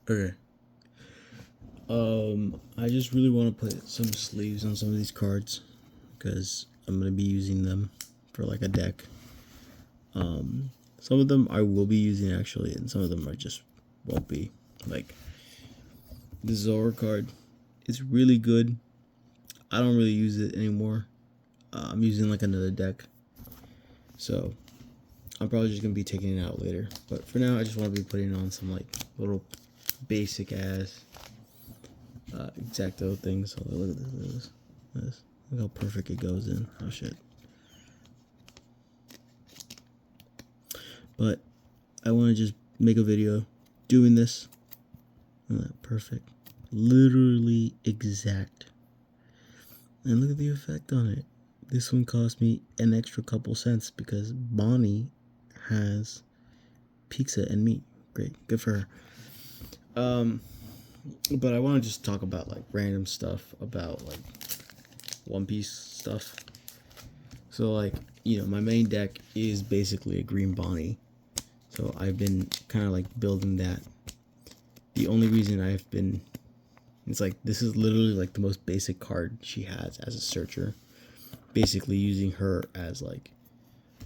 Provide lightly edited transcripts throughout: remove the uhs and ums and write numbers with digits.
Okay. I just really want to put some sleeves on some of these cards because I'm gonna be using them for like a deck. Some of them I will be using actually, and some of them I just won't be. Like the Zora card, it's really good. I don't really use it anymore. I'm using like another deck, so I'm probably just gonna be taking it out later. But for now, I just want to be putting on some like little basic ass exacto things. So look at this. Look how perfect it goes in. Oh shit. But I want to just make a video doing this. Perfect. Literally exact. And look at the effect on it. This one cost me an extra couple cents because Bonnie has pizza and meat. Great. Good for her. But I want to just talk about like random stuff about like One Piece stuff. So like, my main deck is basically a green Bonnie. So I've been kind of like building that. The only reason it's like, this is literally like the most basic card she has as a searcher. Basically using her as like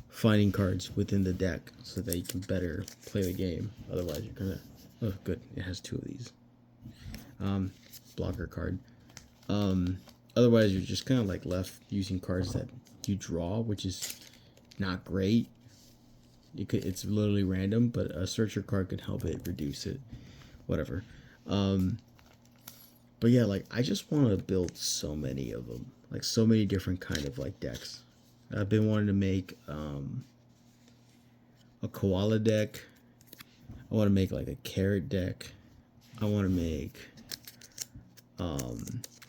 finding cards within the deck so that you can better play the game. Otherwise you're gonna, oh good, it has two of these. Blocker card. Otherwise you're just kind of like left using cards that you draw, which is not great. It's literally random, but a searcher card can help it reduce it. Whatever. But yeah, like I just want to build so many of them, like so many different kind of like decks. I've been wanting to make a koala deck. I want to make like a carrot deck. I want to make a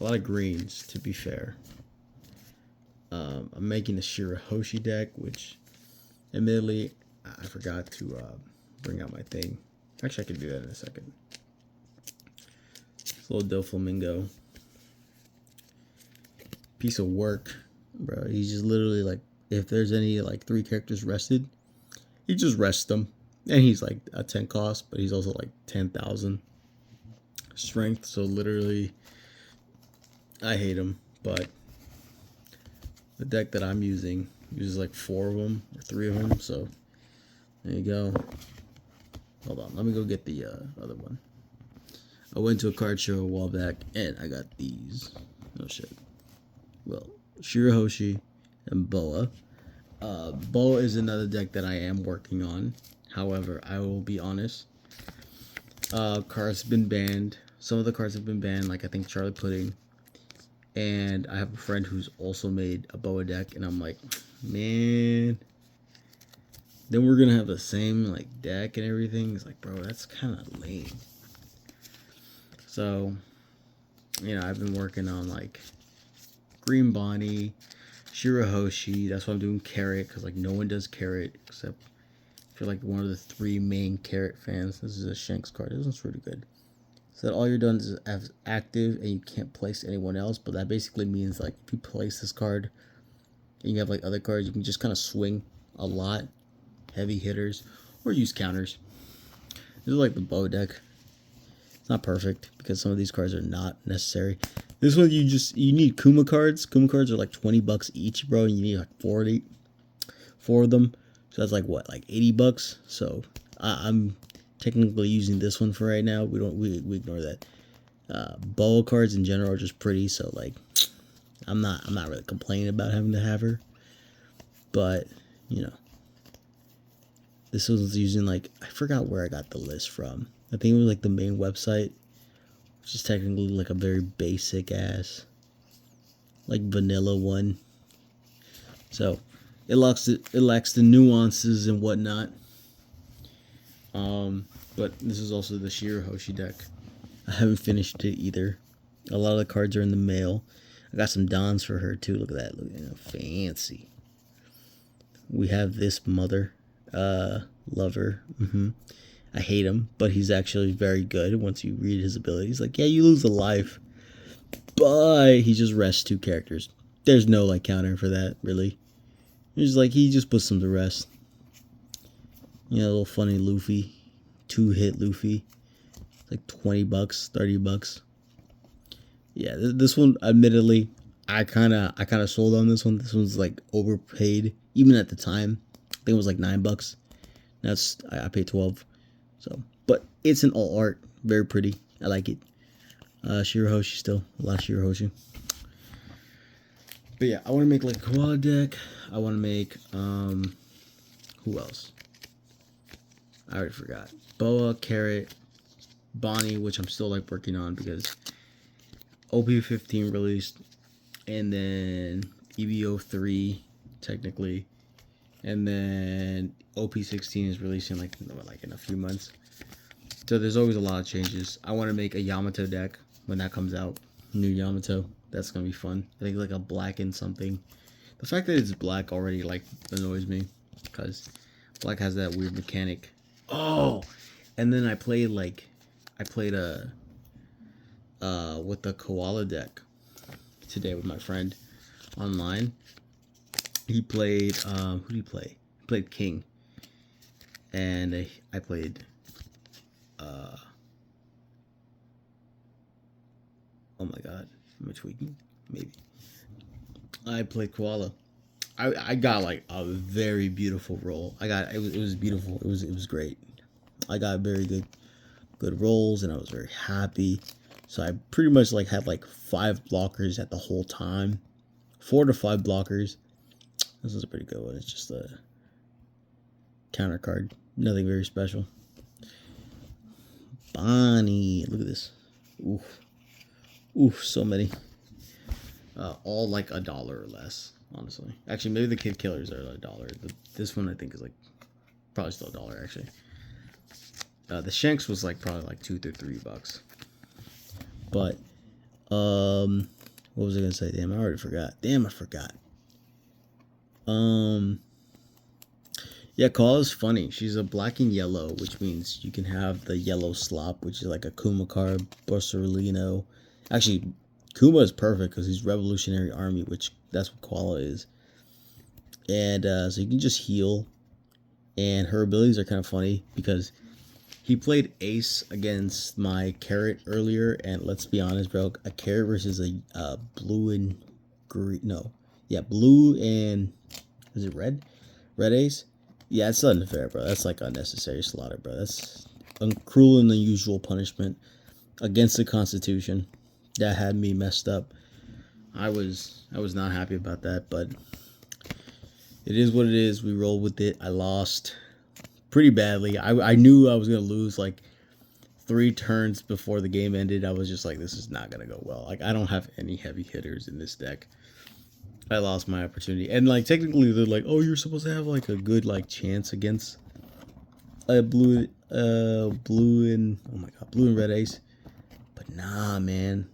lot of greens, to be fair. I'm making a Shirahoshi deck, which admittedly I forgot to bring out my thing. Actually, I can do that in a second. This little Doflamingo. Piece of work, bro. He's just literally like, if there's any like 3 characters rested, he just rests them. And he's like a 10 cost, but he's also like 10,000 strength. So literally, I hate him. But the deck that I'm using uses like 4 of them or 3 of them. So there you go. Hold on, let me go get the other one. I went to a card show a while back and I got these. Oh shit. Well, Shirahoshi and Boa. Boa is another deck that I am working on. However, I will be honest. Cards have been banned. Some of the cards have been banned, like I think Charlie Pudding. And I have a friend who's also made a Boa deck, and I'm like, man. Then we're gonna have the same like deck and everything. It's like, bro, that's kind of lame. So, I've been working on like Green Bonnie, Shirahoshi. That's why I'm doing Carrot, because like no one does Carrot except for like one of the 3 main Carrot fans. This is a Shanks card. This one's pretty good. So all you're doing is active and you can't place anyone else, but that basically means like if you place this card and you have like other cards, you can just kind of swing a lot, heavy hitters, or use counters. This is like the Bow deck. It's not perfect because some of these cards are not necessary. This one you need Kuma cards. Kuma cards are like $20 each, bro, and you need like 4 of them. So that's like what, like $80. So I'm technically using this one for right now. We ignore that. Boa cards in general are just pretty, so like I'm not really complaining about having to have her. But this was using like, I forgot where I got the list from. I think it was like the main website, which is technically like a very basic ass like vanilla one. So it lacks the nuances and whatnot. But this is also the Shirahoshi deck. I haven't finished it either. A lot of the cards are in the mail. I got some Dons for her too. Look at that. Look at that. Fancy. We have this mother. Lover. I hate him, but he's actually very good once you read his abilities. Like, yeah, you lose a life, but he just rests 2 characters. There's no like counter for that, really. It's like he just puts them to rest. A little funny Luffy. 2-hit Luffy. like 20 bucks, 30 bucks. Yeah, this one, admittedly, I kind of sold on this one. This one's like overpaid, even at the time. I think it was like $9. That's I paid 12. So, but it's an all art, very pretty. I like it. Shirahoshi still, a lot of Shirahoshi. But yeah, I want to make like a koala deck. I want to make who else? I already forgot. Boa, Carrot, Bonnie, which I'm still like working on because OP15 released, and then EVO3 technically, and then OP16 is releasing like in a few months. So there's always a lot of changes. I want to make a Yamato deck when that comes out. New Yamato. That's gonna be fun. I think like a black and something. The fact that it's black already like annoys me because black has that weird mechanic. Oh, and then I played a with the koala deck today with my friend online. He played who did he play? He played King, and I played oh my god, am I tweaking? Maybe. I played koala. I got like a very beautiful roll. It was beautiful. It was great. I got very good rolls, and I was very happy. So I pretty much like had like 5 blockers at the whole time. 4 to 5 blockers. This is a pretty good one. It's just a counter card. Nothing very special. Bonnie. Look at this. Oof. Oof, so many. All like $1 or less, honestly. Actually, maybe the Kid Killers are $1. This one I think is like probably still $1 actually. The Shanks was like probably like $2 to $3. But what was I gonna say? Damn, I already forgot. Damn, I forgot. Yeah, Koala's funny. She's a black and yellow, which means you can have the yellow slop, which is like a Kuma card, Borsalino. Actually, Kuma is perfect because he's Revolutionary Army, which that's what Koala is. And so you can just heal. And her abilities are kind of funny because he played Ace against my Carrot earlier, and let's be honest, bro, a Carrot versus a blue and green, no, yeah, blue and is it red? Red Ace? Yeah, it's unfair, bro. That's like unnecessary slaughter, bro. That's cruel and unusual punishment against the Constitution. That had me messed up. I was not happy about that, but it is what it is. We rolled with it. I lost pretty badly. I knew I was gonna lose like 3 turns before the game ended. I was just like, this is not gonna go well. Like, I don't have any heavy hitters in this deck. I lost my opportunity. And like technically they're like, oh, you're supposed to have like a good like chance against a blue and oh my god, blue and red ace. But nah, man.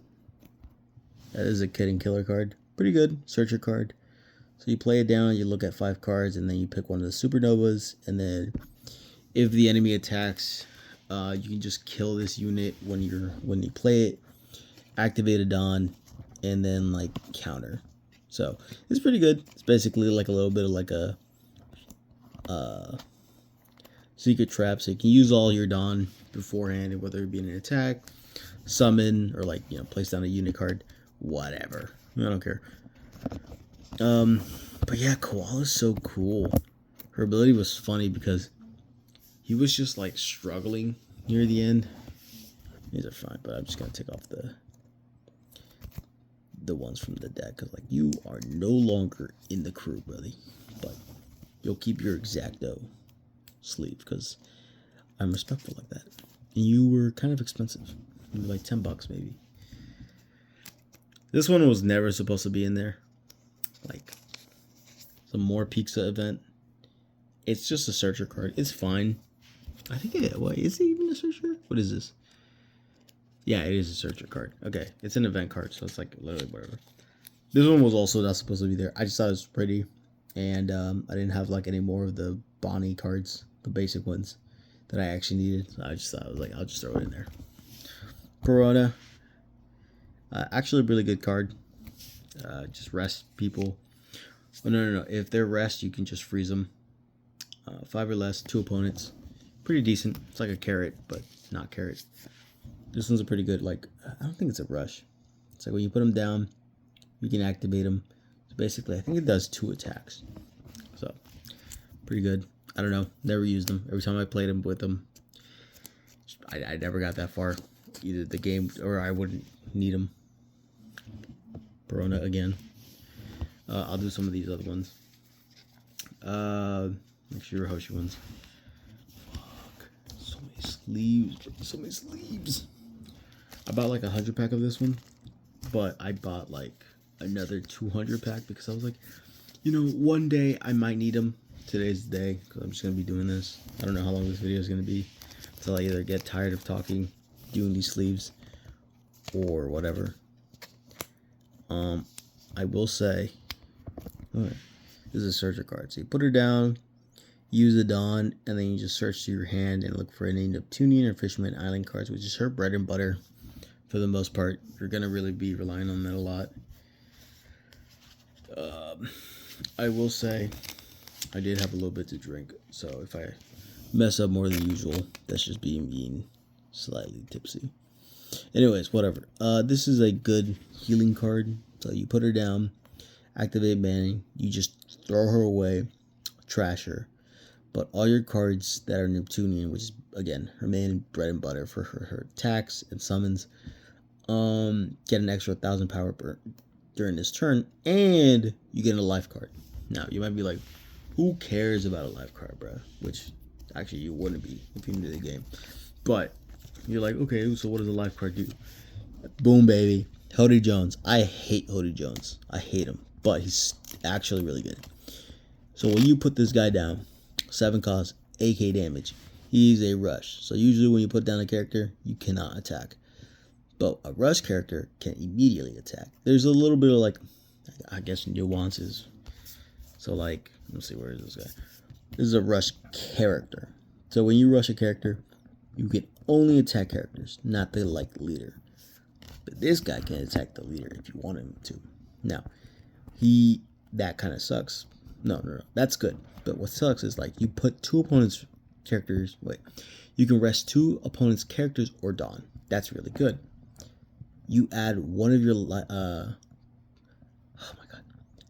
That is a Kid and Killer card. Pretty good. Searcher card. So you play it down, you look at 5 cards, and then you pick one of the supernovas, and then if the enemy attacks, you can just kill this unit when you play it, activate a Dawn, and then like counter. So it's pretty good. It's basically like a little bit of like a secret trap. So you can use all your Dawn beforehand, whether it be an attack, summon, or like place down a unit card, whatever. I don't care. But yeah, Koala's so cool. Her ability was funny because he was just like struggling near the end. These are fine, but I'm just gonna take off the ones from the deck because like you are no longer in the crew, buddy. But you'll keep your Exacto sleeve because I'm respectful like that. And you were kind of expensive. You were like $10 maybe. This one was never supposed to be in there. Like some more pizza event. It's just a searcher card. It's fine. I think is it even a searcher? What is this? Yeah, it is a searcher card. Okay, it's an event card, so it's like literally whatever. This one was also not supposed to be there. I just thought it was pretty, and I didn't have like any more of the Bonnie cards, the basic ones that I actually needed. So I just thought I was like, I'll just throw it in there. Corona, actually a really good card. Just rest people. Oh no! If they're rest, you can just freeze them. 5 or less, 2 opponents. Pretty decent. It's like a Carrot, but not Carrot. This one's a pretty good, like, I don't think it's a rush. It's like when you put them down, you can activate them. So basically, I think it does 2 attacks. So, pretty good. I don't know. Never used them. Every time I played them with them, I never got that far. Either the game or I wouldn't need them. Perona again. I'll do some of these other ones. Make sure Hoshi ones. Fuck. So many sleeves, bro. So many sleeves. I bought like 100 pack of this one, but I bought like another 200 pack because I was like, you know, one day I might need them. Today's the day because I'm just gonna be doing this. I don't know how long this video is gonna be until I either get tired of talking, doing these sleeves, or whatever. I will say, this is a searcher card. So you put her down, use the Dawn, and then you just search through your hand and look for any Neptunian or Fisherman Island cards, which is her bread and butter for the most part. You're gonna really be relying on that a lot. I will say, I did have a little bit to drink, so if I mess up more than usual, that's just being slightly tipsy. Anyways, whatever. This is a good healing card. So you put her down, activate banning, you just throw her away, trash her. But all your cards that are Neptunian, which is again her main bread and butter for her attacks and summons, get an extra 1,000 power burn during this turn, and you get a life card. Now you might be like, who cares about a life card, bro? Which actually you wouldn't be if you knew the game. But you're like, okay, so what does a life card do? Boom, baby. Hody Jones. I hate Hody Jones. I hate him. But he's actually really good. So when you put this guy down, 7 cost, 8k damage. He's a rush. So usually when you put down a character, you cannot attack. But a rush character can immediately attack. There's a little bit of like, I guess, nuances. So like, let's see, where is this guy? This is a rush character. So when you rush a character, you can only attack characters, not the like leader. But this guy can attack the leader if you want him to. Now, that kind of sucks. No, that's good. But what sucks is like you put 2 opponents' characters. You can rest 2 opponents' characters or Dawn. That's really good. You add one of your oh my god.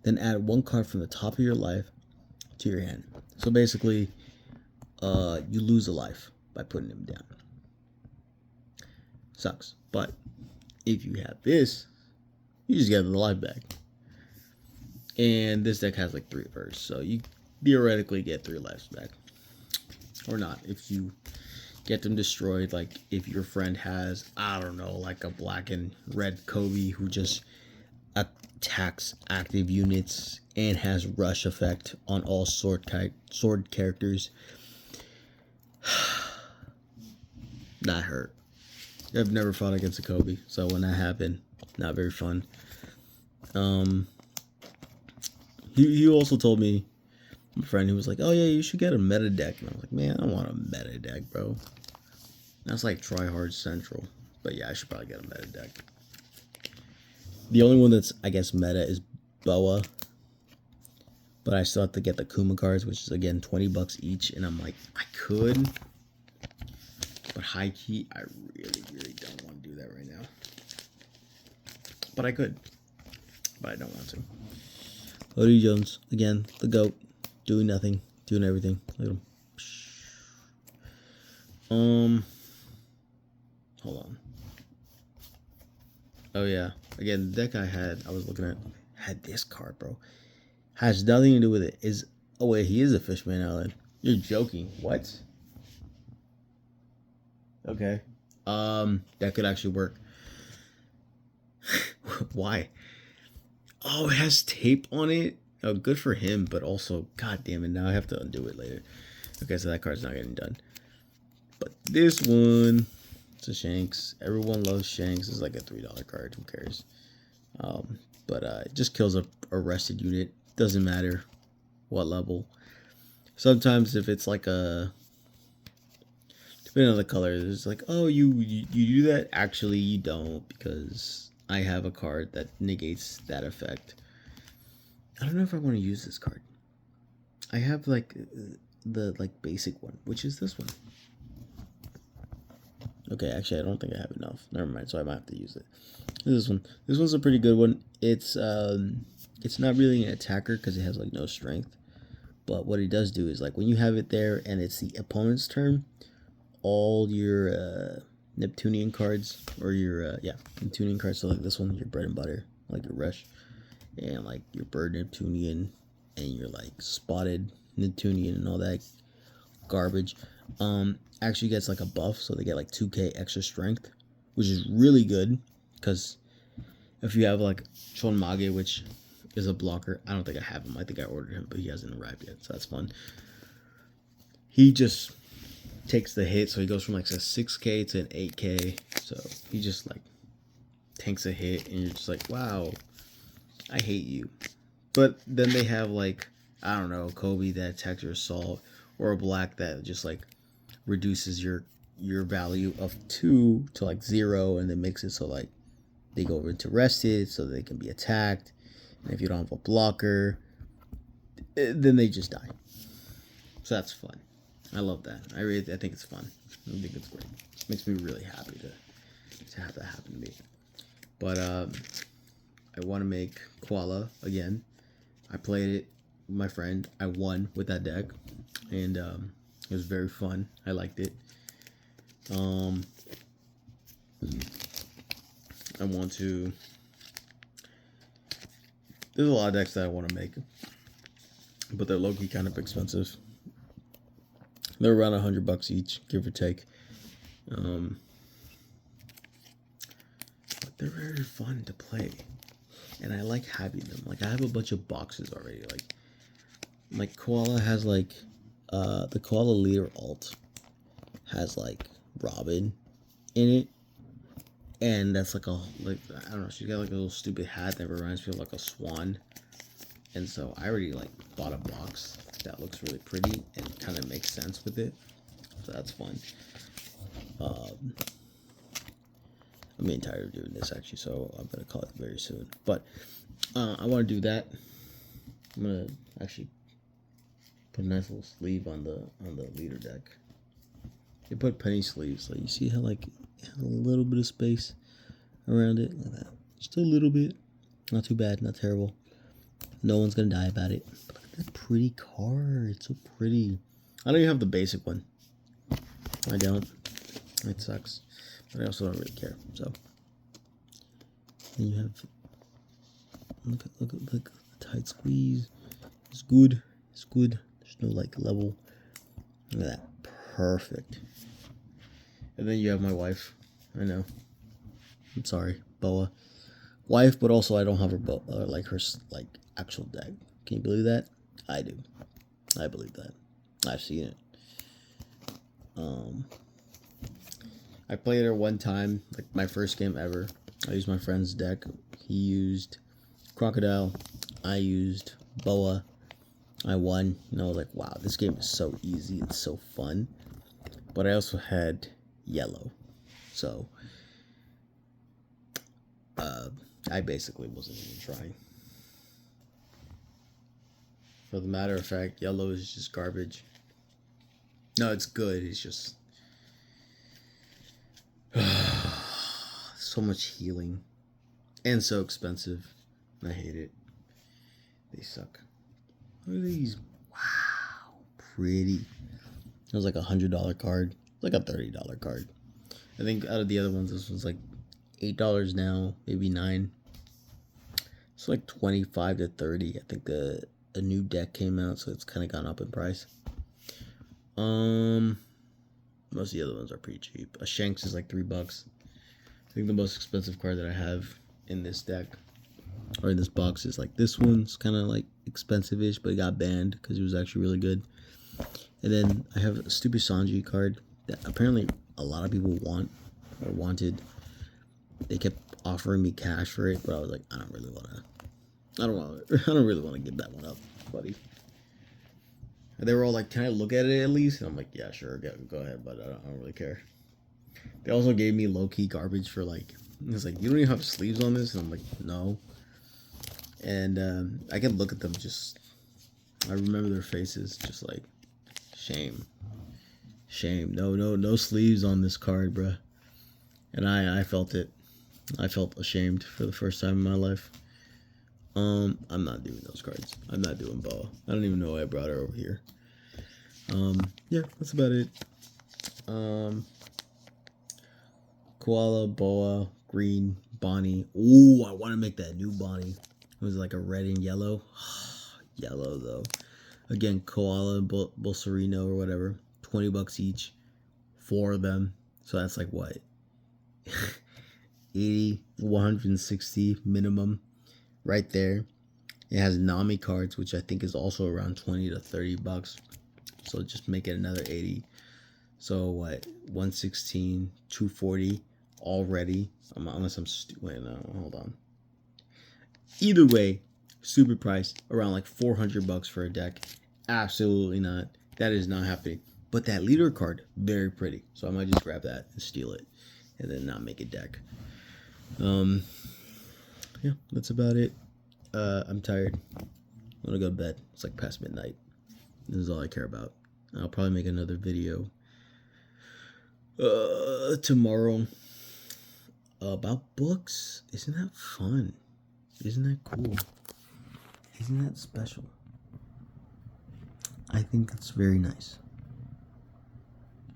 Then add 1 card from the top of your life to your hand. So basically, you lose a life by putting him down. Sucks. But if you have this, you just get the life back. And this deck has like 3 verse, so you theoretically get 3 lives back. Or not, if you get them destroyed, like if your friend has, I don't know, like a black and red Kobe who just attacks active units and has rush effect on all sword characters. That hurt. I've never fought against a Kobe, so when that happened, not very fun. He also told me, my friend, he was like, oh yeah, you should get a meta deck. And I was like, man, I don't want a meta deck, bro. That's like try hard central. But yeah, I should probably get a meta deck. The only one that's, I guess, meta is Boa. But I still have to get the Kuma cards, which is again $20 each. And I'm like, I could. But high key, I really, really don't want to do that right now. But I could. But I don't want to. Hody Jones, again, the GOAT. Doing nothing, doing everything. Look at him. Hold on. Oh yeah, again, the deck I was looking at, had this card, bro. Has nothing to do with it. Oh wait, he is a Fishman Island. You're joking. What? Okay. That could actually work. Why? Oh, it has tape on it. Oh, good for him, but also, god damn it, now I have to undo it later. Okay, so that card's not getting done. But this one, it's a Shanks. Everyone loves Shanks. It's like a $3 card. Who cares? But it just kills a rested unit. Doesn't matter what level. Sometimes if it's like a, depending on the color, it's like, oh, you do that. Actually, you don't, because I have a card that negates that effect. I don't know if I want to use this card. I have like the basic one, which is this one. Okay, actually, I don't think I have enough. Never mind. So I might have to use it. This one. This one's a pretty good one. It's not really an attacker because it has like no strength. But what it does do is like when you have it there and it's the opponent's turn, all your Neptunian cards or your Neptunian cards. So like this one, your bread and butter, like your Rush, and like your bird Neptunian, and your like spotted Neptunian and all that garbage. Actually gets like a buff, so they get like 2k extra strength, which is really good because if you have like Chon Mage, which is a blocker, I don't think I have him. I think I ordered him, but he hasn't arrived yet, so that's fun. He just takes the hit, so he goes from like a 6k to an 8k. So he just like tanks a hit, and you're just like, wow, I hate you. But then they have like, I don't know, Kobe that attacks your assault, or a black that just like reduces your value of 2 to like 0, and then makes it so like they go over into rested so they can be attacked, and if you don't have a blocker, then they just die. So that's fun. I love that. I think it's fun. I think it's great. It makes me really happy to have that happen to me. But I want to make Koala again. I played it with my friend. I won with that deck, and it was very fun. I liked it. I want to. There's a lot of decks that I want to make, but they're low-key kind of expensive. They're around $100 each, give or take. But they're very fun to play, and I like having them. Like I have a bunch of boxes already. Like Koala has like the Koala Leader alt has like Robin in it, and that's like I don't know. She's got like a little stupid hat that reminds me of like a swan, and so I already like bought a box that looks really pretty and kind of makes sense with it, so that's fun. I'm getting tired of doing this actually, so I'm gonna call it very soon. But I want to do that. I'm gonna actually put a nice little sleeve on the leader deck. They put penny sleeves, like you see how like it has a little bit of space around it, like that, just a little bit. Not too bad, not terrible. No one's gonna die about it. But look at that pretty card. It's so pretty. I don't even have the basic one. I don't. It sucks. But I also don't really care. So then you have look at the tight squeeze. It's good. It's good. There's no like level. Look at that. Perfect. And then you have my wife. I know. I'm sorry, Boa. Wife, but also I don't have her like her like actual deck. Can you believe that? I do. I believe that. I've seen it. I played her one time, like my first game ever. I used my friend's deck. He used Crocodile. I used Boa. I won. And I was like, wow, this game is so easy. It's so fun. But I also had yellow. So I basically wasn't even trying. For the matter of fact, yellow is just garbage. No, it's good. It's just so much healing and so expensive. I hate it. They suck. Look at these. Wow, pretty. It was like $100 card, like a $30 card. I think out of the other ones, this was like $8 now, maybe $9. It's like 25 to 30. I think a new deck came out, so it's kind of gone up in price. Most of the other ones are pretty cheap. A Shanks is like $3. I think the most expensive card that I have in this deck or in this box is like this one's kind of like expensive-ish, but it got banned because it was actually really good. And then I have a stupid Sanji card that apparently a lot of people wanted. They kept offering me cash for it, but I was like, I don't really want to give that one up, buddy. And they were all like, can I look at it at least? And I'm like, yeah, sure, go ahead, but I don't really care. They also gave me low-key garbage for like, it's like, you don't even have sleeves on this? And I'm like, no. And I can look at them just, I remember their faces, just like, shame. No sleeves on this card, bruh. and I felt it. I felt ashamed for the first time in my life. I'm not doing those cards. I'm not doing Boa. I don't even know why I brought her over here. Yeah, that's about it. Koala, Boa, Green, Bonnie. Ooh, I want to make that new Bonnie. It was like a red and yellow. Yellow though. Again, Koala and Bolserino or whatever. $20 each. 4 of them. So that's like what? 80, 160 minimum. Right there. It has Nami cards, which I think is also around 20 to 30 bucks. So just make it another 80. So what? 116, 240 already. Unless I'm stupid. Wait, no, hold on. Either way, stupid price. Around like 400 bucks for a deck. Absolutely not. That is not happening. But that leader card, very pretty. So I might just grab that and steal it. And then not make a deck. Yeah, that's about it. I'm tired. I'm gonna go to bed. It's like past midnight. This is all I care about. I'll probably make another video tomorrow about books. Isn't that fun? Isn't that cool? Isn't that special? I think that's very nice.